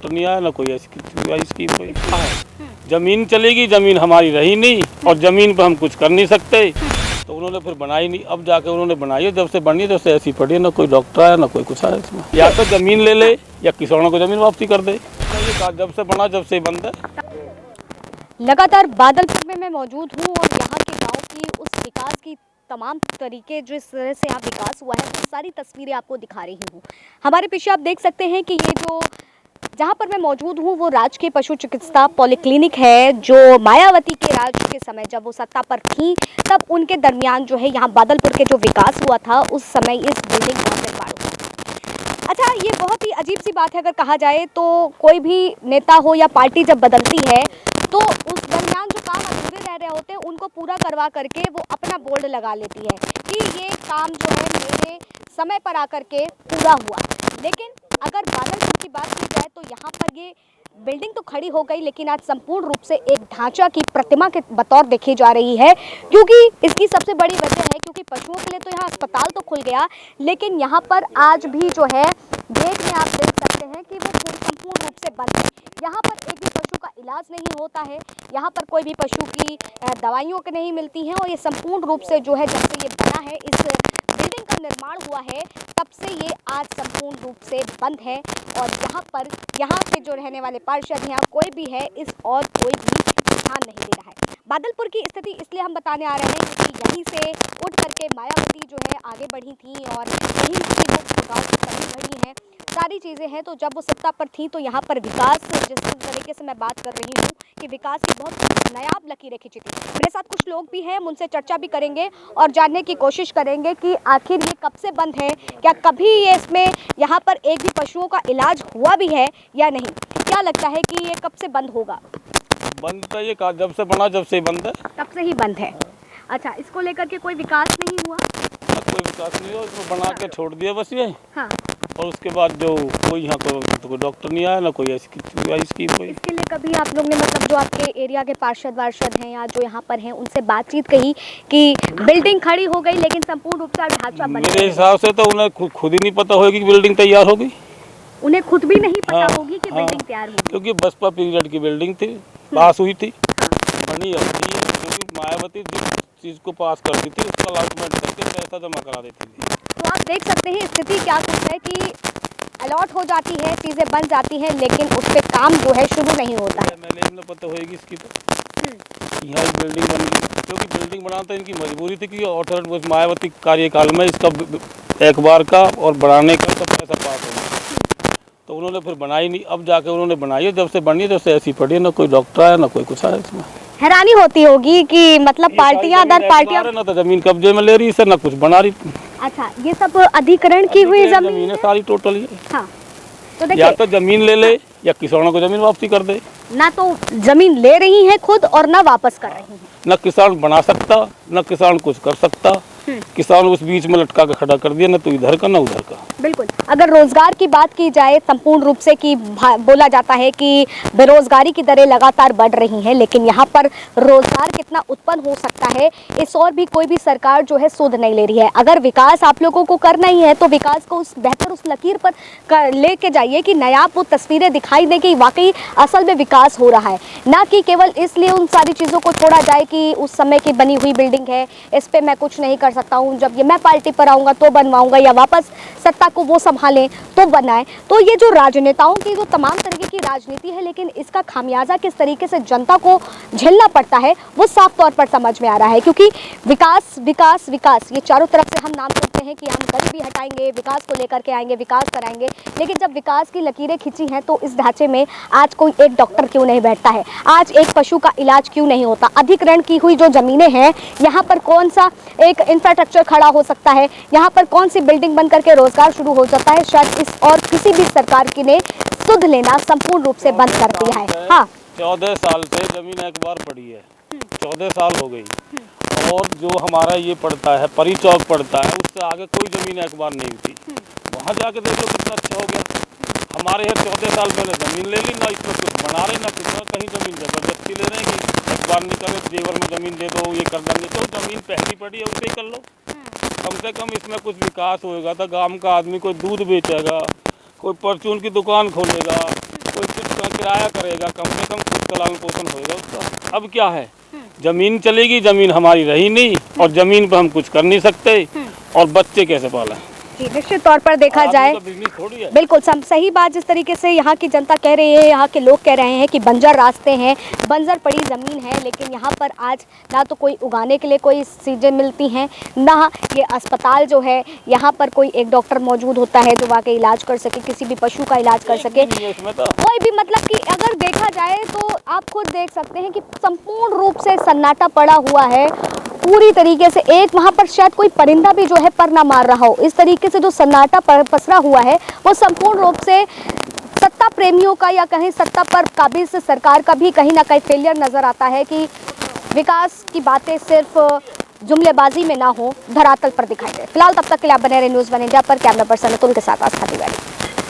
Doctor नहीं आया, ना कोई ऐसी स्कीम कोई है। जमीन चलेगी, जमीन हमारी रही नहीं और जमीन पर हम कुछ कर नहीं सकते, तो उन्होंने फिर बनाई नहीं। अब जाके उन्होंने बनाई है, जब से बनी जब से ऐसी पड़ी है, ना कोई डॉक्टर आया ना कोई कुछ आया इसमें। या तो जमीन ले ले या किसानों को जमीन वापसी कर दे। ये कहा जब से बना जब से बंद है। लगातार बादलपुर में मैं मौजूद हूँ और यहाँ के गांव की उस विकास की तमाम तरीके जिस तरह से यहाँ विकास हुआ है वो सारी तस्वीरें आपको दिखा रही हूँ। हमारे पीछे आप देख सकते हैं कि ये जो जहाँ पर मैं मौजूद हूँ वो राजकीय पशु चिकित्सा पॉलीक्लिनिक है, जो मायावती के राज के समय जब वो सत्ता पर थी तब उनके दरमियान जो है यहाँ बादलपुर के जो विकास हुआ था उस समय इस बिल्डिंग का निर्माण हुआ। अच्छा, ये बहुत ही अजीब सी बात है अगर कहा जाए तो। कोई भी नेता हो या पार्टी जब बदलती है तो उस दरमियान जो काम अधूरे रह रहे होते हैं उनको पूरा करवा करके वो अपना बोर्ड लगा लेती है कि ये काम जो है मेरे समय पर आकर के पूरा हुआ। लेकिन अगर बादलपुर की बात की जाए तो यहाँ पर ये बिल्डिंग तो खड़ी हो गई, लेकिन आज संपूर्ण रूप से एक ढांचा की प्रतिमा के बतौर देखी जा रही है, क्योंकि इसकी सबसे बड़ी वजह है क्योंकि पशुओं के लिए तो यहाँ अस्पताल तो खुल गया, लेकिन यहाँ पर आज भी जो है गेट में आप देख सकते हैं कि वो संपूर्ण रूप से बंद है। यहाँ पर एक भी पशु का इलाज नहीं होता है, यहाँ पर कोई भी पशु की दवाइयों की नहीं मिलती हैं, और ये संपूर्ण रूप से जो है जब से ये बना है, इस बिल्डिंग का निर्माण हुआ है, तब से ये आज संपूर्ण रूप से बंद है। और यहाँ के जो रहने वाले पार्षद हैं, कोई भी है, इस और कोई भी ध्यान नहीं दे रहा है। बादलपुर की स्थिति इसलिए हम बताने आ रहे हैं क्योंकि यहीं से उठ करके मायावती जो है आगे बढ़ी थी और यहीं से जो गाँव की कमी बढ़ी है, सारी चीज़ें हैं। तो जब वो सत्ता पर थी तो यहाँ पर विकास, जिस तरीके से मैं बात कर रही हूँ कि विकास की बहुत नायाब लकीरें खींची थी। मेरे साथ कुछ लोग भी हैं, हम उनसे चर्चा भी करेंगे और जानने की कोशिश करेंगे कि आखिर ये कब से बंद है, क्या कभी ये इसमें यहाँ पर एक भी पशुओं का इलाज हुआ भी है या नहीं। क्या लगता है कि ये कब से बंद होगा? बंद तो ये कहा जब से बना जब से बंद है, तब से ही बंद है। अच्छा, इसको लेकर के कोई विकास नहीं हुआ? कोई विकास नहीं हुआ, इसको बना के छोड़ दिया बस ये। हाँ। और उसके बाद जो कोई यहाँ कोई डॉक्टर नहीं आया, ना कोई ऐसी स्कीम कोई। इसके लिए कभी आप लोग ने मतलब जो आपके एरिया के पार्षद वार्षद हैं या जो यहाँ पर हैं उनसे बातचीत कही कि बिल्डिंग खड़ी हो गई लेकिन संपूर्ण रूप से ढांचा बन गया? मेरे हिसाब से तो उन्हें खुद ही नहीं पता होगी कि बिल्डिंग तैयार होगी। उन्हें खुद भी नहीं पता होगी कि बिल्डिंग तैयार होगी, क्योंकि बसपा पीरियड की बिल्डिंग थी, पास हुई थी, बनी अब थी, क्योंकि मायावती जिस चीज़ को पास करती थी उसका अलॉटमेंट करके पैसा जमा करा देती थी। तो आप देख सकते हैं स्थिति क्या कुछ है कि अलॉट हो जाती है, चीज़ें बन जाती हैं, लेकिन उस पर काम जो है शुरू नहीं होता है। मैंने पता होगी इसकी तो यहाँ बिल्डिंग बन गई, क्योंकि बिल्डिंग बनाना इनकी मजबूरी थी कि ऑर्डर मायावती कार्यकाल में इसका एक बार का और बढ़ाने का तो पैसा पास होगा, तो उन्होंने फिर बनाई नहीं। अब जाके उन्होंने बनाई है, जब से बनी जब से ऐसी पड़ी है, ना कोई डॉक्टर आया ना कोई कुछ आया इसमें। हैरानी होती होगी कि मतलब पार्टियां दर पार्टियां, ना तो जमीन कब्जे में ले रही है, ना कुछ बना रही। अच्छा, ये सब अधिकरण की हुई जमीन है सारी टोटल ये। हाँ, तो देखिए, या तो जमीन ले ले या किसानों को जमीन वापसी कर दे। ना तो जमीन ले रही है खुद और ना वापस कर रही है। न किसान बना सकता, न किसान कुछ कर सकता, किसान उस बीच में लटका के खड़ा कर दिया, न तो इधर का न उधर का। बिल्कुल, अगर रोजगार की बात की जाए संपूर्ण रूप से कि बोला जाता है कि बेरोजगारी की दरें लगातार बढ़ रही हैं, लेकिन यहाँ पर रोजगार कितना उत्पन्न हो सकता है इस और भी कोई भी सरकार जो है सुध नहीं ले रही है। अगर विकास आप लोगों को करना ही है तो विकास को उस बेहतर उस लकीर पर लेके जाइए कि नायाब वो तस्वीरें दिखाई दें कि वाकई असल में विकास हो रहा है, ना कि केवल इसलिए उन सारी चीज़ों को छोड़ा जाए कि उस समय की बनी हुई बिल्डिंग है, इस पर मैं कुछ नहीं कर सकता हूँ, जब ये मैं पार्टी पर आऊँगा तो बनवाऊँगा या वापस सत्ता को वो संभालें तो बनाएं। तो ये जो राजनेताओं की जो तमाम तरीके की राजनीति है, लेकिन इसका खामियाजा किस तरीके से जनता को झेलना पड़ता है वो साफ तौर पर समझ में आ रहा है, क्योंकि विकास विकास विकास ये चारों तरफ से हम नाम सुनते हैं कि हम गरीबी हटाएंगे, विकास को लेकर के आएंगे, विकास कराएंगे, लेकिन जब विकास की लकीरें खींची हैं तो इस ढांचे में आज कोई एक डॉक्टर क्यों नहीं बैठता है, आज एक पशु का इलाज क्यों नहीं होता, अधिग्रहण की हुई जो जमीनें हैं यहाँ पर कौन सा एक इंफ्रास्ट्रक्चर खड़ा हो सकता है, यहाँ पर कौन सी बिल्डिंग बन करके रोजगार शुरू हो जाता है। शायद इस और किसी भी सरकार की ने सुध लेना संपूर्ण रूप से बंद कर दिया है। हाँ, 14 साल से जमीन एक बार पड़ी है, 14 साल हो गई, और जो हमारा ये पड़ता है परी चौक पड़ता है, उससे आगे कोई जमीन एक बार नहीं थी। वहाँ जाके देखो कितना अच्छा हो गया। हमारे यहाँ 14 साल पहले जमीन ले ली, ना इसमें कुछ बना रहे, ना कितना कहीं जमीन जबरदस्ती ले रहे हैं कि एक बार निकले जेवर में जमीन दे दो, ये कर देंगे। तो जमीन पहली पड़ी है उसे ही कर लो, कम से कम इसमें कुछ विकास होएगा। तो गांव का आदमी कोई दूध बेचेगा, कोई परचून की दुकान खोलेगा, कोई किराया करेगा, कम से कम खुद का लालन पोषण होएगा उसका। अब क्या है, जमीन चलेगी, जमीन हमारी रही नहीं और जमीन पर हम कुछ कर नहीं सकते और बच्चे कैसे पालें। जी, निश्चित तौर पर देखा जाए बिजनेस थोड़ी है। बिल्कुल सही बात, जिस तरीके से यहाँ की जनता कह रही है, यहाँ के लोग कह रहे हैं कि बंजर रास्ते हैं, बंजर पड़ी ज़मीन है, लेकिन यहाँ पर आज ना तो कोई उगाने के लिए कोई चीज़ें मिलती हैं, ना ये अस्पताल जो है यहाँ पर कोई एक डॉक्टर मौजूद होता है जो वाकई इलाज कर सके, किसी भी पशु का इलाज कर सके, कोई भी, मतलब कि अगर देखा जाए तो आप खुद देख सकते हैं कि संपूर्ण रूप से सन्नाटा पड़ा हुआ है पूरी तरीके से। एक वहाँ पर शायद कोई परिंदा भी जो है पर ना मार रहा हो, इस तरीके से जो सन्नाटा पसरा हुआ है वो संपूर्ण रूप से सत्ता प्रेमियों का या कहीं सत्ता पर काबिज सरकार का भी कहीं ना कहीं फेलियर नजर आता है कि विकास की बातें सिर्फ जुमलेबाजी में ना हो, धरातल पर दिखाई दे। फिलहाल तब तक के लिए आप बने रहे न्यूज़ 1 इंडिया पर। कैमरा पर्सन अतुल के साथ आस्था तिवारी।